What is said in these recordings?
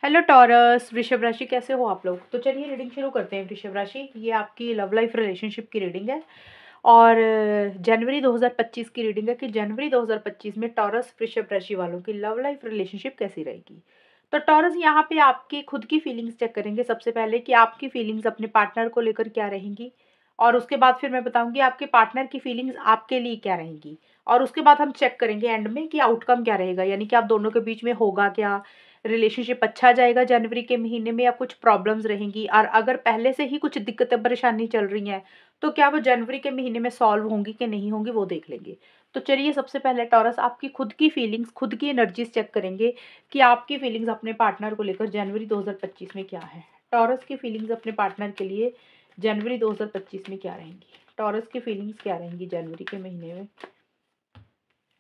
Hello taurus, वृषभ राशि कैसे हो आप लोग। तो चलिए रीडिंग शुरू करते हैं। वृषभ राशि, ये आपकी लव लाइफ रिलेशनशिप की रीडिंग है और जनवरी 2025 की रीडिंग है कि जनवरी 2025 में टॉरस वृषभ राशि वालों की लव लाइफ रिलेशनशिप कैसी रहेगी। तो टॉरस, यहाँ पे आपकी खुद की फीलिंग्स चेक करेंगे सबसे पहले कि आपकी फीलिंग्स अपने पार्टनर को लेकर क्या रहेंगी, और उसके बाद फिर मैं बताऊंगी आपके पार्टनर की फीलिंग्स आपके लिए क्या रहेंगी, और उसके बाद हम चेक करेंगे एंड में कि आउटकम क्या रहेगा, यानी कि आप दोनों के बीच में होगा क्या, रिलेशनशिप अच्छा जाएगा जनवरी के महीने में या कुछ प्रॉब्लम्स रहेंगी, और अगर पहले से ही कुछ दिक्कतें परेशानी चल रही हैं तो क्या वो जनवरी के महीने में सॉल्व होंगी कि नहीं होंगी, वो देख लेंगे। तो चलिए सबसे पहले टॉरस, आपकी खुद की फीलिंग्स, खुद की एनर्जीज चेक करेंगे कि आपकी फीलिंग्स अपने पार्टनर को लेकर जनवरी 2025 में क्या है। टॉरस की फीलिंग्स अपने पार्टनर के लिए जनवरी 2025 में क्या रहेंगी। टॉरस की फीलिंग्स क्या रहेंगी जनवरी के महीने में।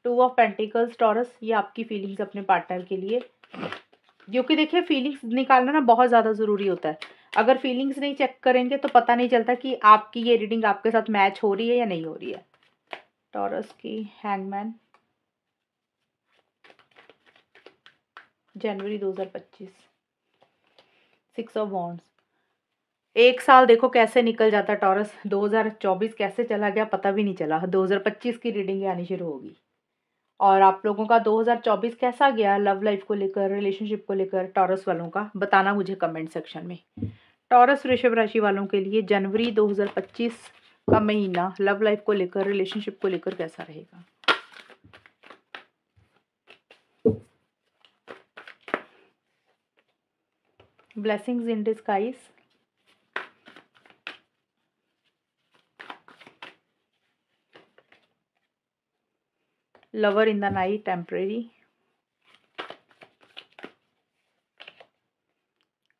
टू ऑफ पेंटिकल्स टॉरस, ये आपकी फीलिंग्स अपने पार्टनर के लिए, क्योंकि देखिए फीलिंग्स निकालना ना बहुत ज़्यादा ज़रूरी होता है। अगर फीलिंग्स नहीं चेक करेंगे तो पता नहीं चलता कि आपकी ये रीडिंग आपके साथ मैच हो रही है या नहीं हो रही है। टॉरस की hangman, January 2025, six of wands. एक साल देखो कैसे निकल जाता टॉरस, 2024 कैसे चला गया पता भी नहीं चला। 2025 की रीडिंग आनी शुरू होगी। और आप लोगों का 2024 कैसा गया लव लाइफ को लेकर, रिलेशनशिप को लेकर, टॉरस वालों का बताना मुझे कमेंट सेक्शन में। टॉरस वृषभ राशि वालों के लिए जनवरी 2025 का महीना लव लाइफ को लेकर, रिलेशनशिप को लेकर कैसा रहेगा। Blessings in disguise, lover in the night, temporary,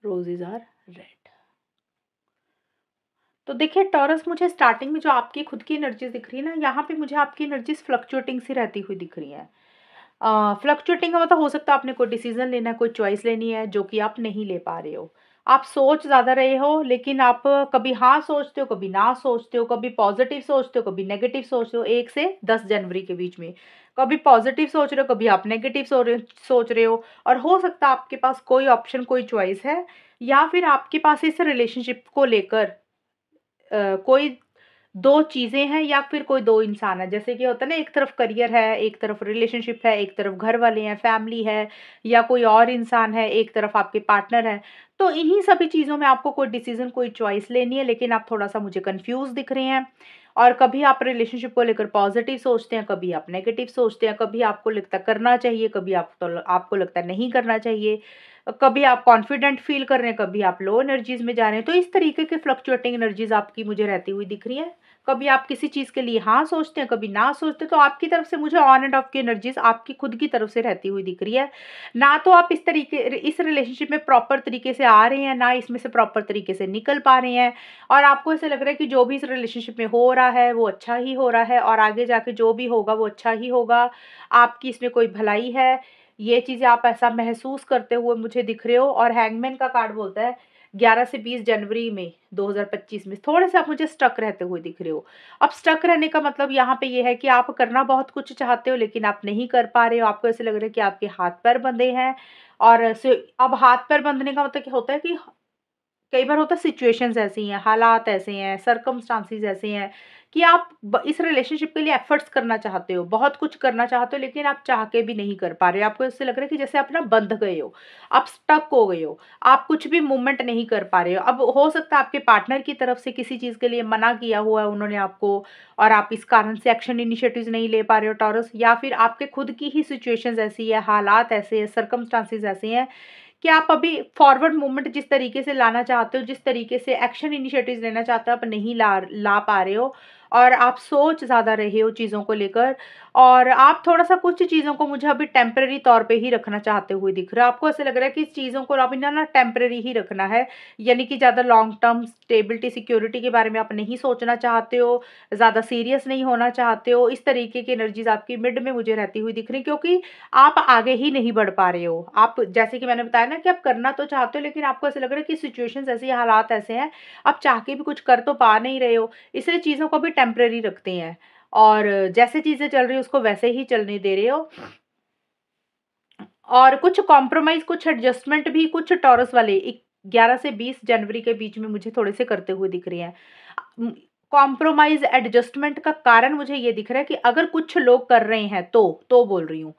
roses are red. तो देखिए टॉरस, मुझे स्टार्टिंग में जो आपकी खुद की एनर्जीज दिख रही है ना, यहाँ पे मुझे आपकी एनर्जीज फ्लक्चुएटिंग सी रहती हुई दिख रही है। फ्लक्चुएटिंग का मतलब हो सकता है आपने कोई डिसीजन लेना है, कोई चॉइस लेनी है जो कि आप नहीं ले पा रहे हो। आप सोच ज़्यादा रहे हो, लेकिन आप कभी हाँ सोचते हो, कभी ना सोचते हो, कभी पॉजिटिव सोचते हो, कभी नेगेटिव सोचते हो। 1 से 10 जनवरी के बीच में कभी पॉजिटिव सोच रहे हो, कभी आप नेगेटिव सोच रहे हो। और हो सकता है आपके पास कोई ऑप्शन, कोई चॉइस है, या फिर आपके पास इस रिलेशनशिप को लेकर कोई 2 चीज़ें हैं, या फिर कोई 2 इंसान है। जैसे कि होता है ना, एक तरफ करियर है, एक तरफ रिलेशनशिप है, एक तरफ घर वाले हैं, फैमिली है, या कोई और इंसान है, एक तरफ आपके पार्टनर है। तो इन्हीं सभी चीज़ों में आपको कोई डिसीज़न, कोई चॉइस लेनी है, लेकिन आप थोड़ा-सा मुझे कन्फ्यूज़ दिख रहे हैं। और कभी आप रिलेशनशिप को लेकर पॉजिटिव सोचते हैं, कभी आप नेगेटिव सोचते हैं, कभी आपको लगता है करना चाहिए, कभी आपको लगता है नहीं करना चाहिए। कभी आप कॉन्फिडेंट फ़ील कर रहे हैं, कभी आप लो एनर्जीज़ में जा रहे हैं। तो इस तरीके की फ्लक्चुएटिंग एनर्जीज़ आपकी मुझे रहती हुई दिख रही है। कभी आप किसी चीज़ के लिए हाँ सोचते हैं, कभी ना सोचते, तो आपकी तरफ से मुझे ऑन एंड ऑफ की एनर्जीज़ आपकी खुद की तरफ से रहती हुई दिख रही है। ना तो आप इस रिलेशनशिप में प्रॉपर तरीके से आ रहे हैं, ना इसमें से प्रॉपर तरीके से निकल पा रहे हैं। और आपको ऐसा लग रहा है कि जो भी इस रिलेशनशिप में हो रहा है वो अच्छा ही हो रहा है, और आगे जाके जो भी होगा वो अच्छा ही होगा। आपकी इसमें कोई भलाई है, ये चीज़ें आप ऐसा महसूस करते हुए मुझे दिख रहे हो। और हैंगमैन का कार्ड बोलता है 11 से 20 जनवरी में 2025 में थोड़े से आप मुझे स्टक रहते हुए दिख रहे हो। अब स्टक रहने का मतलब यहाँ पे ये है कि आप करना बहुत कुछ चाहते हो, लेकिन आप नहीं कर पा रहे हो। आपको ऐसे लग रहा है कि आपके हाथ पैर बंधे हैं। और अब हाथ पैर बंधने का मतलब क्या होता है कि कई बार होता है सिचुएशंस ऐसी हैं, हालात ऐसे हैं, सर्कमस्टांसेस ऐसे हैं कि आप इस रिलेशनशिप के लिए एफर्ट्स करना चाहते हो, बहुत कुछ करना चाहते हो, लेकिन आप चाह के भी नहीं कर पा रहे हो। आपको इससे लग रहा है कि जैसे आप ना बंध गए हो, आप स्टक हो गए हो, आप कुछ भी मूवमेंट नहीं कर पा रहे हो। अब हो सकता है आपके पार्टनर की तरफ से किसी चीज़ के लिए मना किया हुआ है उन्होंने आपको, और आप इस कारण से एक्शन इनिशिएटिव्स नहीं ले पा रहे हो टॉरस, या फिर आपके खुद की ही सिचुएशंस ऐसी है, हालात ऐसे हैं, सर्कमस्टांसेस ऐसे हैं कि आप अभी फॉरवर्ड मूवमेंट जिस तरीके से लाना चाहते हो, जिस तरीके से एक्शन इनिशिएटिव्स लेना चाहते हो, आप नहीं ला पा रहे हो। और आप सोच ज़्यादा रहे हो चीज़ों को लेकर, और आप थोड़ा-सा कुछ चीज़ों को मुझे अभी टेम्परेरी तौर पे ही रखना चाहते हुए दिख रहा है। आपको ऐसा लग रहा है कि इस चीज़ों को अभी ना टेम्परेरी ही रखना है, यानी कि ज़्यादा लॉन्ग टर्म स्टेबिलिटी, सिक्योरिटी के बारे में आप नहीं सोचना चाहते हो, ज़्यादा सीरियस नहीं होना चाहते हो। इस तरीके की एनर्जीज़ आपकी मिड में मुझे रहती हुई दिख रही है, क्योंकि आप आगे ही नहीं बढ़ पा रहे हो। आप जैसे कि मैंने बताया ना कि आप करना तो चाहते हो, लेकिन आपको ऐसा लग रहा है कि सिचुएशंस ऐसी हैं, हालात ऐसे हैं, आप चाह के भी कुछ कर तो पा नहीं रहे हो। इसलिए चीज़ों को भी टेम्परेरी रखते हैं, और जैसे चीज़ें चल रही है उसको वैसे ही चलने दे रहे हो। और कुछ कॉम्प्रोमाइज़, कुछ एडजस्टमेंट भी कुछ टॉरस वाले 11 से 20 जनवरी के बीच में मुझे थोड़े से करते हुए दिख रहे हैं। कॉम्प्रोमाइज़ एडजस्टमेंट का कारण मुझे ये दिख रहा है कि अगर कुछ लोग कर रहे हैं तो बोल रही हूँ,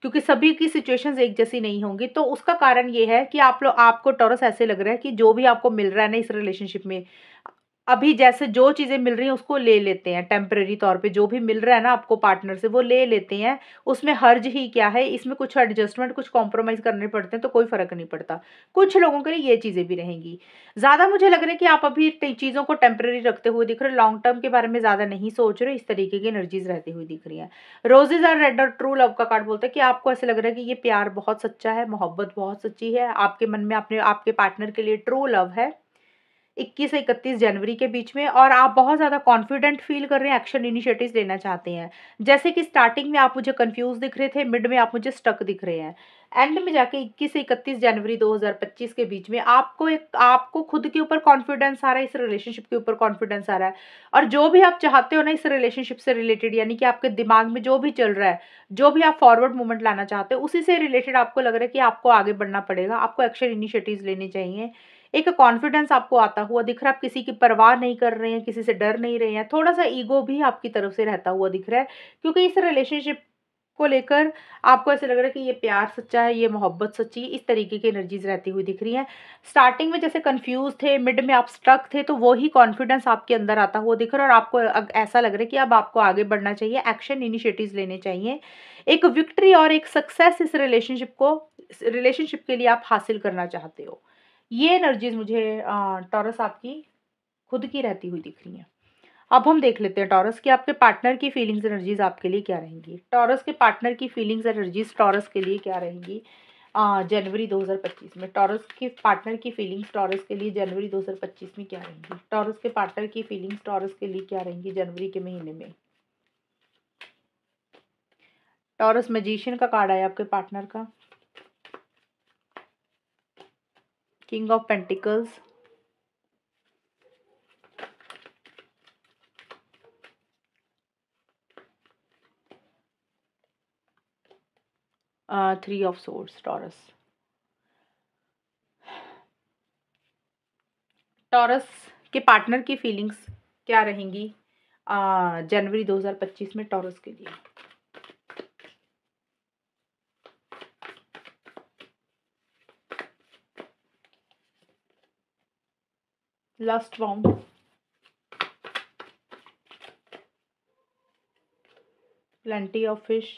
क्योंकि सभी की सिचुएशंस एक जैसी नहीं होंगी। तो उसका कारण ये है कि आपको टॉरस ऐसे लग रहा है कि जो भी आपको मिल रहा है ना इस रिलेशनशिप में, अभी जैसे जो चीज़ें मिल रही हैं उसको ले लेते हैं टेम्परेरी तौर पे, जो भी मिल रहा है ना आपको पार्टनर से वो ले लेते हैं। उसमें हर्ज ही क्या है, इसमें कुछ एडजस्टमेंट, कुछ कॉम्प्रोमाइज़ करने पड़ते हैं तो कोई फ़र्क नहीं पड़ता। कुछ लोगों के लिए ये चीज़ें भी रहेंगी। ज़्यादा मुझे लग रहा है कि आप अभी चीज़ों को टेम्परेरी रखते हुए दिख रहे हो, लॉन्ग टर्म के बारे में ज़्यादा नहीं सोच रहे, इस तरीके की एनर्जीज रहती हुई दिख रही हैं। रोजेज और रेड और ट्रू लव का कार्ड बोलता है कि आपको ऐसा लग रहा है कि ये प्यार बहुत सच्चा है, मोहब्बत बहुत सच्ची है, आपके मन में अपने आपके पार्टनर के लिए ट्रू लव है 21 से 31 जनवरी के बीच में, और आप बहुत ज़्यादा कॉन्फिडेंट फील कर रहे हैं, एक्शन इनिशिएटिव्स लेना चाहते हैं। जैसे कि स्टार्टिंग में आप मुझे कंफ्यूज दिख रहे थे, मिड में आप मुझे स्टक दिख रहे हैं, एंड में जाके 21 से 31 जनवरी 2025 के बीच में आपको खुद के ऊपर कॉन्फिडेंस आ रहा है, इस रिलेशनशिप के ऊपर कॉन्फिडेंस आ रहा है। और जो भी आप चाहते हो ना इस रिलेशनशिप से रिलेटेड, यानी कि आपके दिमाग में जो भी चल रहा है, जो भी आप फॉरवर्ड मूवमेंट लाना चाहते हो, उसी से रिलेटेड आपको लग रहा है कि आपको आगे बढ़ना पड़ेगा, आपको एक्शन इनिशिएटिव्स लेने चाहिए। एक कॉन्फिडेंस आपको आता हुआ दिख रहा है, आप किसी की परवाह नहीं कर रहे हैं, किसी से डर नहीं रहे हैं, थोड़ा-सा ईगो भी आपकी तरफ से रहता हुआ दिख रहा है, क्योंकि इस रिलेशनशिप को लेकर आपको ऐसा लग रहा है कि ये प्यार सच्चा है, ये मोहब्बत सच्ची है, इस तरीके की एनर्जीज़ रहती हुई दिख रही हैं। स्टार्टिंग में जैसे कन्फ्यूज़ थे, मिड में आप स्ट्रक थे, तो वही कॉन्फिडेंस आपके अंदर आता हुआ दिख रहा है और आपको ऐसा लग रहा है कि अब आपको आगे बढ़ना चाहिए, एक्शन इनिशिएटिव्स लेने चाहिए। एक विक्ट्री और एक सक्सेस इस रिलेशनशिप के लिए आप हासिल करना चाहते हो। ये एनर्जीज मुझे टॉरस आपकी खुद की रहती हुई दिख रही हैं। अब हम देख लेते हैं टॉरस कि आपके पार्टनर की फीलिंग्स एनर्जीज आपके लिए क्या रहेंगी। टॉरस के पार्टनर की फीलिंग्स एनर्जीज टॉरस के लिए क्या रहेंगी जनवरी 2025 में। टॉरस के पार्टनर की फीलिंग्स टॉरस के लिए जनवरी 2025 में क्या रहेंगी। टॉरस के पार्टनर की फीलिंग्स टॉरस के लिए क्या रहेंगी जनवरी के महीने में। टॉरस मैजिशियन का कार्ड आया आपके पार्टनर का, king of pentacles, three of swords. Taurus के पार्टनर की फीलिंग्स क्या रहेंगी जनवरी 2025 में टॉरस के लिए। Lust bound, plenty of fish,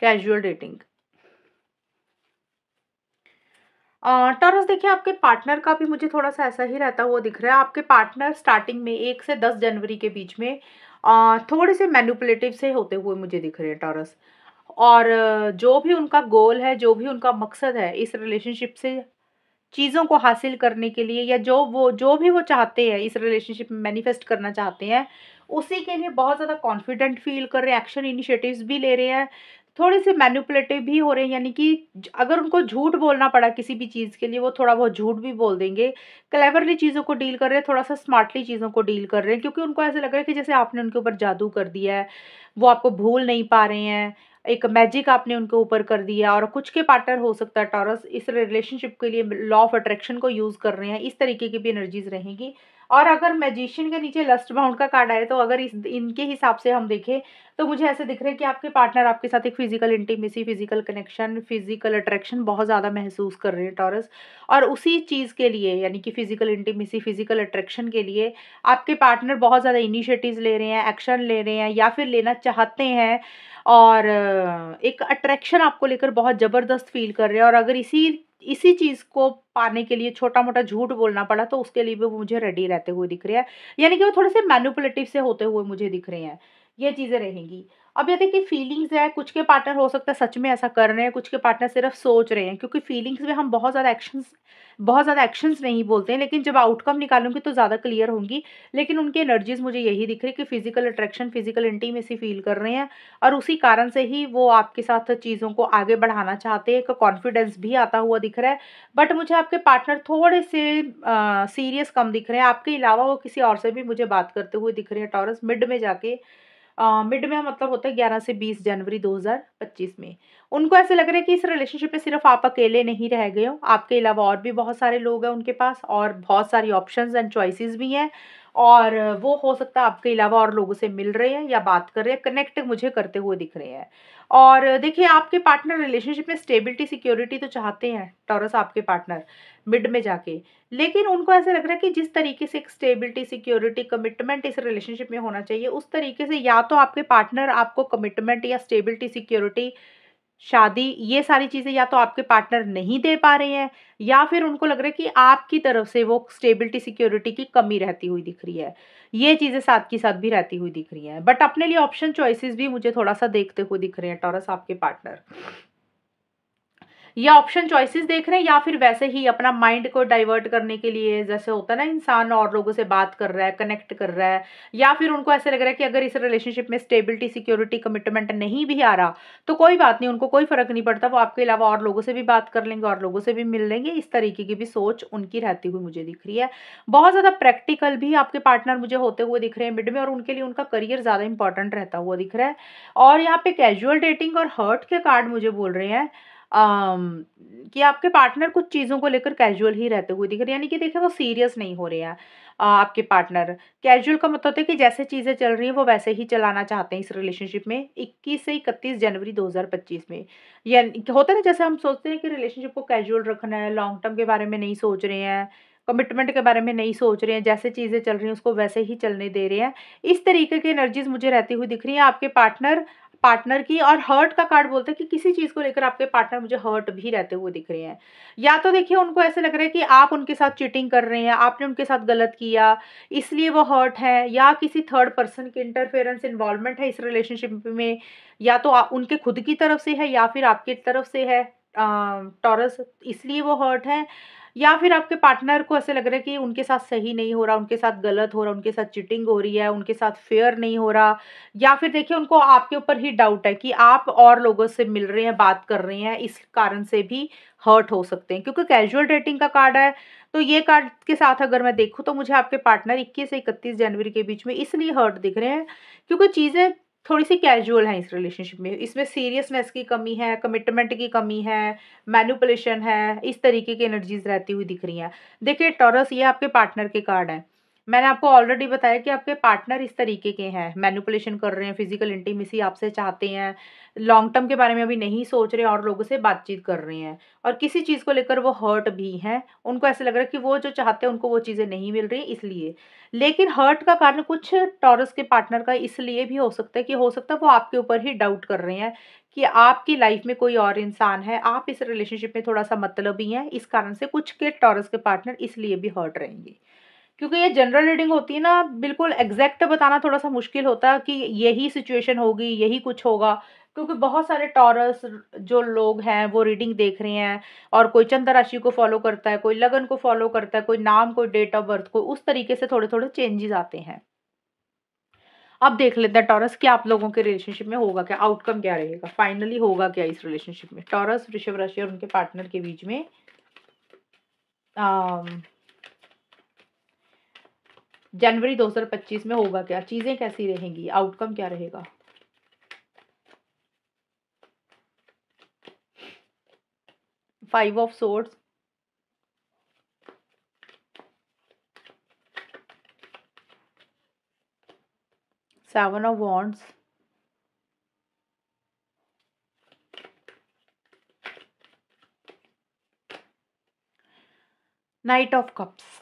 casual dating. Taurus देखिए आपके पार्टनर का भी मुझे थोड़ा सा ऐसा ही रहता हुआ दिख रहा है। आपके पार्टनर स्टार्टिंग में 1 से 10 जनवरी के बीच में थोड़े से मैनिपुलेटिव से होते हुए मुझे दिख रहे हैं टॉरस। और जो भी उनका गोल है, जो भी उनका मकसद है इस रिलेशनशिप से चीज़ों को हासिल करने के लिए, या जो भी वो चाहते हैं इस रिलेशनशिप में मैनिफेस्ट करना चाहते हैं, उसी के लिए बहुत ज़्यादा कॉन्फिडेंट फील कर रहे हैं, एक्शन इनिशिएटिव्स भी ले रहे हैं, थोड़े से मैनिपुलेटिव भी हो रहे हैं, यानी कि अगर उनको झूठ बोलना पड़ा किसी भी चीज़ के लिए वो थोड़ा बहुत झूठ भी बोल देंगे। क्लेवरली चीज़ों को डील कर रहे हैं, थोड़ा सा स्मार्टली चीज़ों को डील कर रहे हैं, क्योंकि उनको ऐसा लग रहा है कि जैसे आपने उनके ऊपर जादू कर दिया है, वो आपको भूल नहीं पा रहे हैं, एक मैजिक आपने उनके ऊपर कर दिया। और कुछ के पार्टनर हो सकता है टॉरस इस रिलेशनशिप के लिए लॉ ऑफ अट्रैक्शन को यूज़ कर रहे हैं, इस तरीके की भी एनर्जीज रहेंगी। और अगर मैजिशियन के नीचे लस्ट बाउंड का कार्ड आए, तो अगर इनके हिसाब से हम देखें तो मुझे ऐसे दिख रहा है कि आपके पार्टनर आपके साथ एक physical intimacy, physical connection, physical attraction बहुत ज़्यादा महसूस कर रहे हैं टॉरस। और उसी चीज़ के लिए, यानी कि फिजिकल इंटीमेसी, फिजिकल अट्रैक्शन के लिए आपके पार्टनर बहुत ज़्यादा इनिशिएटिव्स ले रहे हैं, एक्शन ले रहे हैं, या फिर लेना चाहते हैं। और एक अट्रैक्शन आपको लेकर बहुत ज़बरदस्त फ़ील कर रहे हैं। और अगर इसी इसी चीज़ को पाने के लिए छोटा-मोटा झूठ बोलना पड़ा, तो उसके लिए भी वो मुझे रेडी रहते हुए दिख रहे हैं। यानी कि वो थोड़े से मैनिपुलेटिव से होते हुए मुझे दिख रहे हैं। ये चीज़ें रहेंगी। अब ये देखिए फीलिंग्स है, कुछ के पार्टनर हो सकता है सच में ऐसा कर रहे हैं, कुछ के पार्टनर सिर्फ़ सोच रहे हैं, क्योंकि फीलिंग्स में हम बहुत ज़्यादा एक्शंस नहीं बोलते हैं, लेकिन जब आउटकम निकालूँगी तो ज़्यादा क्लियर होंगी। लेकिन उनकी एनर्जीज़ मुझे यही दिख रही है कि physical attraction, physical intimacy feel कर रहे हैं, और उसी कारण से ही वो आपके साथ चीज़ों को आगे बढ़ाना चाहते हैं। एक कॉन्फिडेंस भी आता हुआ दिख रहा है, बट मुझे आपके पार्टनर थोड़े से सीरियस कम दिख रहे हैं। आपके अलावा वो किसी और से भी मुझे बात करते हुए दिख रहे हैं टॉरस, मिड में जाके। मिड में मतलब होता है 11 से 20 जनवरी 2025 में। उनको ऐसे लग रहा है कि इस रिलेशनशिप में सिर्फ़ आप अकेले नहीं रह गए हो, आपके अलावा और भी बहुत सारे लोग हैं उनके पास, और बहुत सारी ऑप्शंस एंड चॉइसेस भी हैं, और वो हो सकता है आपके अलावा और लोगों से मिल रहे हैं या बात कर रहे हैं, कनेक्ट मुझे करते हुए दिख रहे हैं। और देखिए आपके पार्टनर रिलेशनशिप में स्टेबिलिटी, सिक्योरिटी तो चाहते हैं टॉरस आपके पार्टनर, मिड में जाके। लेकिन उनको ऐसा लग रहा है कि जिस तरीके से एक स्टेबिलिटी, सिक्योरिटी, कमिटमेंट इस रिलेशनशिप में होना चाहिए, उस तरीके से या तो आपके पार्टनर आपको कमिटमेंट या स्टेबिलिटी, सिक्योरिटी, शादी, ये सारी चीज़ें या तो आपके पार्टनर नहीं दे पा रहे हैं, या फिर उनको लग रहा है कि आपकी तरफ से वो स्टेबिलिटी, सिक्योरिटी की कमी रहती हुई दिख रही है। ये चीज़ें साथ की साथ भी रहती हुई दिख रही हैं। बट अपने लिए ऑप्शन चॉइसेस भी मुझे थोड़ा-सा देखते हुए दिख रहे हैं टॉरस आपके पार्टनर। या ऑप्शन चॉइसेस देख रहे हैं, या फिर वैसे ही अपना माइंड को डाइवर्ट करने के लिए, जैसे होता है ना इंसान और लोगों से बात कर रहा है, कनेक्ट कर रहा है, या फिर उनको ऐसा लग रहा है कि अगर इस रिलेशनशिप में स्टेबिलिटी, सिक्योरिटी, कमिटमेंट नहीं भी आ रहा तो कोई बात नहीं, उनको कोई फ़र्क नहीं पड़ता, वो आपके अलावा और लोगों से भी बात कर लेंगे और लोगों से भी मिल लेंगे। इस तरीके की भी सोच उनकी रहती हुई मुझे दिख रही है। बहुत ज़्यादा प्रैक्टिकल भी आपके पार्टनर मुझे होते हुए दिख रहे हैं मिड में, और उनके लिए उनका करियर ज़्यादा इंपॉर्टेंट रहता हुआ दिख रहा है। और यहाँ पे कैजुअल डेटिंग और हर्ट के कार्ड मुझे बोल रहे हैं कि आपके पार्टनर कुछ चीज़ों को लेकर कैजुअल ही रहते हुए दिख रहे हैं, यानी कि देखिए वो सीरियस नहीं हो रहे हैं। आपके पार्टनर कैजुअल का मतलब होता है कि जैसे चीज़ें चल रही हैं वो वैसे ही चलाना चाहते हैं इस रिलेशनशिप में 21 से 31 जनवरी 2025 में। यानी कि होता है ना, जैसे हम सोचते हैं कि रिलेशनशिप को कैजुअल रखना है, लॉन्ग टर्म के बारे में नहीं सोच रहे हैं, कमिटमेंट के बारे में नहीं सोच रहे हैं, जैसे चीज़ें चल रही हैं उसको वैसे ही चलने दे रहे हैं। इस तरीके की एनर्जीज़ मुझे रहती हुई दिख रही हैं आपके पार्टनर पार्टनर की। और हर्ट का कार्ड बोलता है कि किसी चीज़ को लेकर आपके पार्टनर मुझे हर्ट भी रहते हुए दिख रहे हैं। या तो देखिए उनको ऐसा लग रहा है कि आप उनके साथ चीटिंग कर रहे हैं, आपने उनके साथ गलत किया, इसलिए वो हर्ट है, या किसी थर्ड पर्सन की इंटरफेरेंस इन्वॉल्वमेंट है इस रिलेशनशिप में, या तो उनके खुद की तरफ से है या फिर आपकी तरफ से है टॉरस, इसलिए वो हर्ट है। या फिर आपके पार्टनर को ऐसा लग रहा है कि उनके साथ सही नहीं हो रहा, उनके साथ गलत हो रहा, उनके साथ चीटिंग हो रही है, उनके साथ फेयर नहीं हो रहा, या फिर देखिए उनको आपके ऊपर ही डाउट है कि आप और लोगों से मिल रहे हैं, बात कर रहे हैं, इस कारण से भी हर्ट हो सकते हैं, क्योंकि कैजुअल डेटिंग का कार्ड है। तो ये कार्ड के साथ अगर मैं देखूँ तो मुझे आपके पार्टनर 21 से 31 जनवरी के बीच में इसलिए हर्ट दिख रहे हैं, क्योंकि चीज़ें थोड़ी-सी कैजुअल हैं इस रिलेशनशिप में। इसमें सीरियसनेस की कमी है, कमिटमेंट की कमी है, मैनिपुलेशन है, इस तरीके की एनर्जीज़ रहती हुई दिख रही हैं। देखिए टॉरस, ये आपके पार्टनर के कार्ड हैं। मैंने आपको ऑलरेडी बताया कि आपके पार्टनर इस तरीके के हैं, मैनिपुलेशन कर रहे हैं, फिज़िकल इंटीमेसी आपसे चाहते हैं, लॉन्ग टर्म के बारे में अभी नहीं सोच रहे हैं और लोगों से बातचीत कर रहे हैं, और किसी चीज़ को लेकर वो हर्ट भी हैं। उनको ऐसा लग रहा है कि वो जो चाहते हैं उनको वो चीज़ें नहीं मिल रही इसलिए। लेकिन हर्ट का कारण कुछ टॉरस के पार्टनर का इसलिए भी हो सकता है कि हो सकता है वो आपके ऊपर ही डाउट कर रहे हैं कि आपकी लाइफ में कोई और इंसान है, आप इस रिलेशनशिप में थोड़ा-सा मतलबी हैं, इस कारण से कुछ के टॉरस के पार्टनर इसलिए भी हर्ट रहेंगे। क्योंकि ये जनरल रीडिंग होती है ना, बिल्कुल एग्ज़ैक्ट बताना थोड़ा-सा मुश्किल होता है कि यही सिचुएशन होगी, यही कुछ होगा। क्योंकि बहुत सारे टॉरस जो लोग हैं, वो रीडिंग देख रहे हैं, और कोई चंद्र राशि को फ़ॉलो करता है, कोई लगन को फ़ॉलो करता है, कोई नाम, कोई डेट ऑफ बर्थ को, उस तरीके से थोड़े-थोड़े चेंजेज़ आते हैं। अब देख लेते हैं टॉरस कि आप लोगों के रिलेशनशिप में होगा क्या, आउटकम क्या रहेगा, फाइनली होगा क्या इस रिलेशनशिप में? टॉरस, वृषभ राशि और उनके पार्टनर के बीच में अम जनवरी 2025 में होगा क्या? चीज़ें कैसी रहेंगी? आउटकम क्या रहेगा? 5 of swords, 7 of wands, night of cups.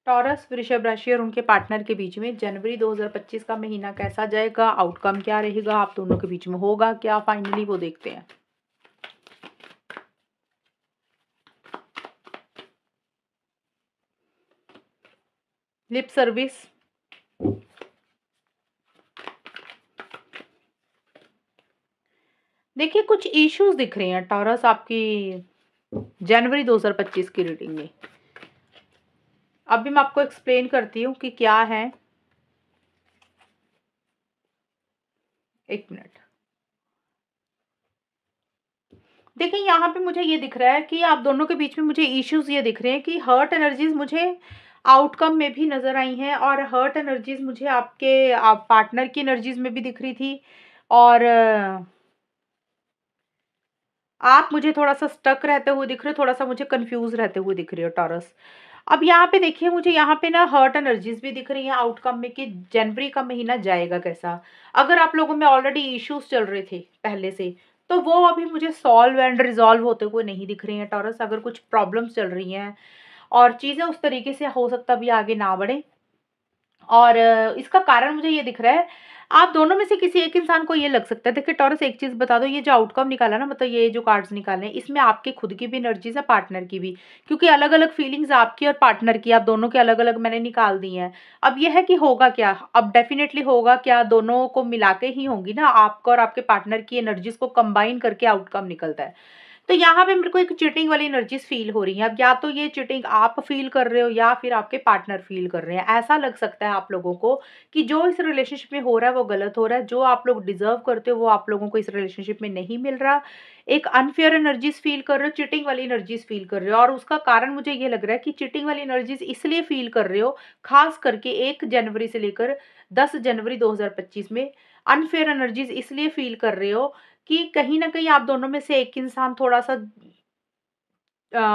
Taurus, वृषभ राशि और उनके पार्टनर के बीच में जनवरी 2025 का महीना कैसा जाएगा? आउटकम क्या रहेगा? आप दोनों के बीच में होगा क्या फाइनली, वो देखते हैं। लिप सर्विस, देखिए कुछ इश्यूज दिख रहे हैं टॉरस आपकी जनवरी 2025 की रीडिंग में। अभी मैं आपको एक्सप्लेन करती हूँ कि क्या है। एक मिनट। देखिए यहाँ पे मुझे ये दिख रहा है कि आप दोनों के बीच में मुझे इश्यूज ये दिख रहे हैं कि हर्ट एनर्जीज मुझे आउटकम में भी नजर आई हैं, और हर्ट एनर्जीज मुझे आपके आप पार्टनर की एनर्जीज में भी दिख रही थी, और आप मुझे थोड़ा सा स्टक रहते हुए दिख रहे हो, थोड़ा सा मुझे कंफ्यूज रहते हुए दिख रही हो टॉरस। अब यहाँ पे देखिए मुझे यहाँ पे ना हर्ट एनर्जीज भी दिख रही हैं आउटकम में कि जनवरी का महीना जाएगा कैसा। अगर आप लोगों में ऑलरेडी इश्यूज चल रहे थे पहले से, तो वो अभी मुझे सॉल्व एंड रिजॉल्व होते हुए नहीं दिख रही हैं टॉरस। अगर कुछ प्रॉब्लम्स चल रही हैं और चीज़ें उस तरीके से हो सकता भी आगे ना बढ़े, और इसका कारण मुझे ये दिख रहा है, आप दोनों में से किसी एक इंसान को ये लग सकता है। देखिए टॉरस एक चीज़ बता दो, ये जो आउटकम निकाला ना, मतलब ये जो कार्ड्स निकाले हैं, इसमें आपके खुद की भी एनर्जीज है, पार्टनर की भी, क्योंकि अलग अलग फीलिंग्स आपकी और पार्टनर की, आप दोनों के अलग अलग मैंने निकाल दी हैं। अब यह है कि होगा क्या, अब डेफिनेटली होगा क्या, दोनों को मिला के ही होंगी ना, आपका और आपके पार्टनर की एनर्जीज को कंबाइन करके आउटकम निकलता है। तो यहाँ पे मेरे को एक चीटिंग वाली एनर्जीज फील हो रही है। अब या तो ये चीटिंग आप फील कर रहे हो या फिर आपके पार्टनर फील कर रहे हैं। ऐसा लग सकता है आप लोगों को कि जो इस रिलेशनशिप में हो रहा है वो गलत हो रहा है, जो आप लोग डिजर्व करते हो वो आप लोगों को इस रिलेशनशिप में नहीं मिल रहा। एक अनफेयर एनर्जीज फील कर रहे हो, चीटिंग वाली एनर्जीज फील कर रहे हो, और उसका कारण मुझे ये लग रहा है कि चीटिंग वाली एनर्जीज इसलिए फील कर रहे हो, खास करके 1 जनवरी से लेकर 10 जनवरी 2025 में अनफेयर एनर्जीज इसलिए फील कर रहे हो कि कहीं न कहीं आप दोनों में से एक इंसान थोड़ा-सा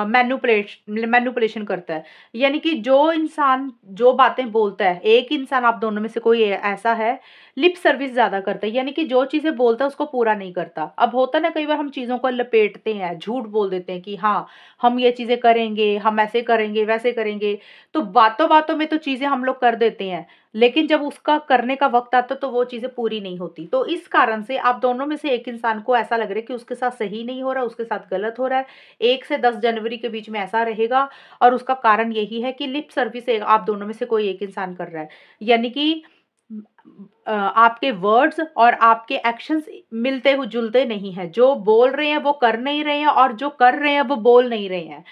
मैनिपुलेशन करता है। यानी कि जो इंसान जो बातें बोलता है, एक इंसान आप दोनों में से कोई ऐसा है, लिप सर्विस ज़्यादा करता है, यानी कि जो चीज़ें बोलता है उसको पूरा नहीं करता। अब होता है ना कई बार हम चीज़ों को लपेटते हैं, झूठ बोल देते हैं कि हाँ, हम ये चीज़ें करेंगे, हम ऐसे करेंगे, वैसे करेंगे। तो बातों-बातों में तो चीज़ें हम लोग कर देते हैं, लेकिन जब उसका करने का वक़्त आता है तो वो चीज़ें पूरी नहीं होती। तो इस कारण से आप दोनों में से एक इंसान को ऐसा लग रहा है कि उसके साथ सही नहीं हो रहा, उसके साथ गलत हो रहा है। 1 से 10 जनवरी के बीच में ऐसा रहेगा, और उसका कारण यही है कि लिप सर्विस आप दोनों में से कोई एक इंसान कर रहा है। यानी कि आपके वर्ड्स और आपके एक्शंस मिलते हुए जुलते नहीं हैं। जो बोल रहे हैं वो कर नहीं रहे हैं, और जो कर रहे हैं वो बोल नहीं रहे हैं।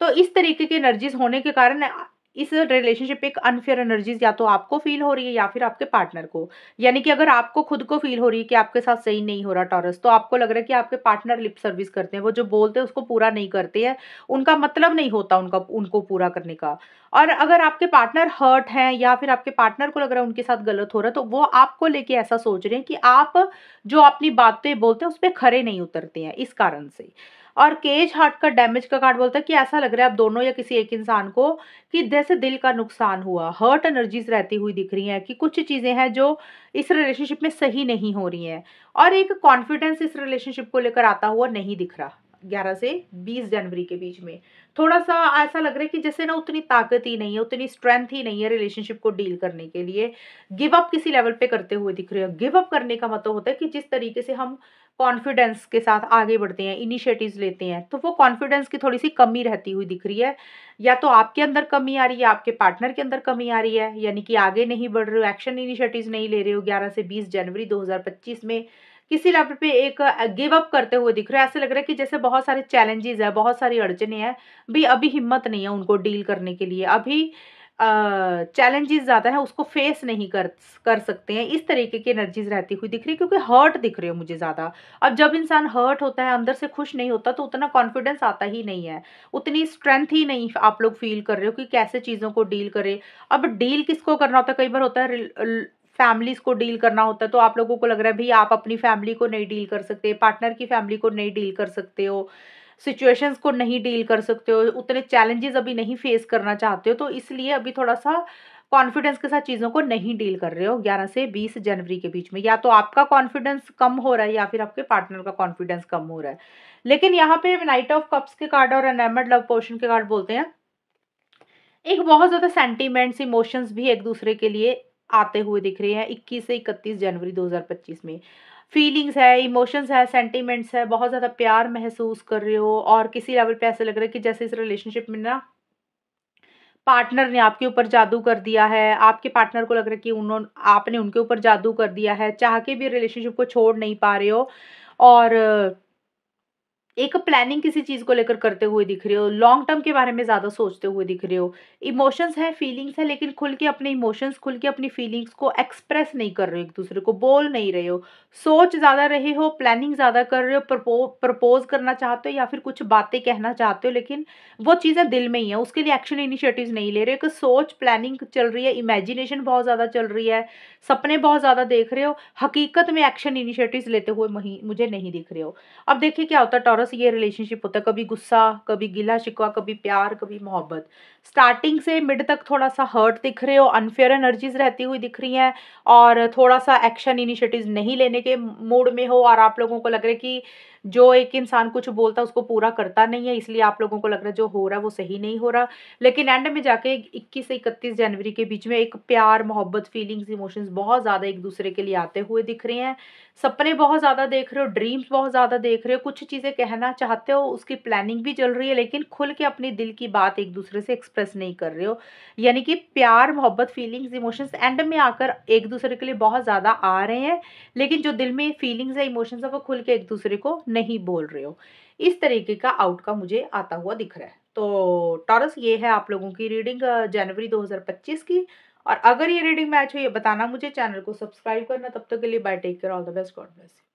तो इस तरीके की एनर्जीज होने के कारण इस रिलेशनशिप एक अनफेयर एनर्जीज या तो आपको फील हो रही है या फिर आपके पार्टनर को। यानी कि अगर आपको खुद को फील हो रही है कि आपके साथ सही नहीं हो रहा टॉरस, तो आपको लग रहा है कि आपके पार्टनर लिप सर्विस करते हैं, वो जो बोलते हैं उसको पूरा नहीं करते हैं, उनका मतलब नहीं होता उनका उनको पूरा करने का। और अगर आपके पार्टनर हर्ट हैं या फिर आपके पार्टनर को लग रहा है उनके साथ गलत हो रहा है, तो वो आपको लेके ऐसा सोच रहे हैं कि आप जो अपनी बातें बोलते हैं उस पे खरे नहीं उतरते हैं, इस कारण से। और केज हार्ट का डैमेज का कार्ड बोलता है कि ऐसा लग रहा है आप दोनों या किसी एक इंसान को कि जैसे दिल का नुकसान हुआ, हर्ट एनर्जीज रहती हुई दिख रही हैं कि कुछ चीजें हैं जो इस रिलेशनशिप में सही नहीं हो रही हैं, और एक कॉन्फिडेंस इस रिलेशनशिप को लेकर आता हुआ नहीं दिख रहा। 11 से 20 जनवरी के बीच में थोड़ा सा ऐसा लग रहा है कि जैसे ना उतनी ताकत ही नहीं है, उतनी स्ट्रेंथ ही नहीं है रिलेशनशिप को डील करने के लिए। गिव अप किसी लेवल पे करते हुए दिख रहे हो। गिव अप करने का मतलब होता है कि जिस तरीके से हम कॉन्फिडेंस के साथ आगे बढ़ते हैं, इनिशिएटिव्स लेते हैं, तो वो कॉन्फिडेंस की थोड़ी सी कमी रहती हुई दिख रही है। या तो आपके अंदर कमी आ रही है, आपके पार्टनर के अंदर कमी आ रही है, यानी कि आगे नहीं बढ़ रहे हो, एक्शन इनिशिएटिव्स नहीं ले रहे हो। 11 से 20 जनवरी 2025 में किसी लेवल पे एक गिव अप करते हुए दिख रहा है। ऐसा लग रहा है कि जैसे बहुत सारे चैलेंजेस है, बहुत सारी अड़चने हैं, भी अभी हिम्मत नहीं है उनको डील करने के लिए। अभी चैलेंजेस ज़्यादा है, उसको फेस नहीं कर कर सकते हैं। इस तरीके की एनर्जीज रहती हुई दिख रही है, क्योंकि हर्ट दिख रहे हो मुझे ज़्यादा। अब जब इंसान हर्ट होता है, अंदर से खुश नहीं होता, तो उतना कॉन्फिडेंस आता ही नहीं है, उतनी स्ट्रेंथ ही नहीं आप लोग फील कर रहे हो कि कैसे चीज़ों को डील करें। अब डील किसको करना होता है, कई बार होता है फैमिलीज को डील करना होता है, तो आप लोगों को लग रहा है भाई आप अपनी फैमिली को नहीं डील कर सकते, पार्टनर की फैमिली को नहीं डील कर सकते हो, सिचुएशंस को नहीं डील कर सकते हो, उतने चैलेंजेस अभी नहीं फेस करना चाहते हो, तो इसलिए अभी थोड़ा सा कॉन्फिडेंस के साथ चीज़ों को नहीं डील कर रहे हो 11 से 20 जनवरी के बीच में। या तो आपका कॉन्फिडेंस कम हो रहा है या फिर आपके पार्टनर का कॉन्फिडेंस कम हो रहा है। लेकिन यहाँ पे नाइट ऑफ कप्स के कार्ड और एनामर्ड लव पोर्शन के कार्ड बोलते हैं एक बहुत ज़्यादा सेंटीमेंट्स, इमोशंस भी एक दूसरे के लिए आते हुए दिख रहे हैं 21 से 31 जनवरी 2025 में। फीलिंग्स है, इमोशंस है, सेंटीमेंट्स है, बहुत ज़्यादा प्यार महसूस कर रहे हो, और किसी लेवल पे ऐसा लग रहा है कि जैसे इस रिलेशनशिप में ना पार्टनर ने आपके ऊपर जादू कर दिया है, आपके पार्टनर को लग रहा है कि आपने उनके ऊपर जादू कर दिया है, चाह के भी रिलेशनशिप को छोड़ नहीं पा रहे हो और एक प्लानिंग किसी चीज़ को लेकर करते हुए दिख रहे हो, लॉन्ग टर्म के बारे में ज़्यादा सोचते हुए दिख रहे हो। इमोशंस हैं, फीलिंग्स हैं, लेकिन खुल के अपने इमोशंस, खुल के अपनी फीलिंग्स को एक्सप्रेस नहीं कर रहे हो, एक-दूसरे को बोल नहीं रहे हो। सोच ज़्यादा रहे हो, प्लानिंग ज़्यादा कर रहे हो, प्रपोज़ करना चाहते हो या फिर कुछ बातें कहना चाहते हो, लेकिन वो चीज़ें दिल में ही हैं, उसके लिए एक्शन इनिशिएटिव्स नहीं ले रहे हो। एक सोच, प्लानिंग चल रही है, इमेजिनेशन बहुत ज़्यादा चल रही है, सपने बहुत ज़्यादा देख रहे हो, हकीकत में एक्शन इनिशिएटिव्स लेते हुए मुझे नहीं दिख रहे हो। अब देखिए क्या होता है टॉरस, ये रिलेशनशिप होता है, कभी गुस्सा, कभी गिला-शिकवा, कभी प्यार, कभी मोहब्बत। स्टार्टिंग से मिड तक थोड़ा-सा हर्ट दिख रहे हो, अनफेयर एनर्जीज़ रहती हुई दिख रही हैं और थोड़ा-सा एक्शन इनिशिएटिव्स नहीं लेने के मूड में हो और आप लोगों को लग रहा है कि जो एक इंसान कुछ बोलता है उसको पूरा करता नहीं है, इसलिए आप लोगों को लग रहा है जो हो रहा है वो सही नहीं हो रहा। लेकिन एंड में जाके 21 से 31 जनवरी के बीच में एक प्यार, मोहब्बत, फीलिंग्स, इमोशंस बहुत ज़्यादा एक-दूसरे के लिए आते हुए दिख रहे हैं। सपने बहुत ज़्यादा देख रहे हो, ड्रीम्स बहुत ज़्यादा देख रहे हो, कुछ चीज़ें कहना चाहते हो, उसकी प्लानिंग भी चल रही है, लेकिन खुल के अपने दिल की बात एक-दूसरे से एक्सप्रेस नहीं कर रहे हो। यानी कि प्यार, मोहब्बत, फीलिंग्स, इमोशंस एंड में आकर एक-दूसरे के लिए बहुत ज़्यादा आ रहे हैं, लेकिन जो दिल में फीलिंग्स है, इमोशंस है, वो खुल के एक-दूसरे को नहीं बोल रहे हो। इस तरीके का आउटकम मुझे आता हुआ दिख रहा है। तो टॉरस, ये है आप लोगों की रीडिंग जनवरी 2025 की। और अगर ये रीडिंग मैच हुई है बताना मुझे, चैनल को सब्सक्राइब करना। तब तक के लिए bye, take care, all the best, god bless.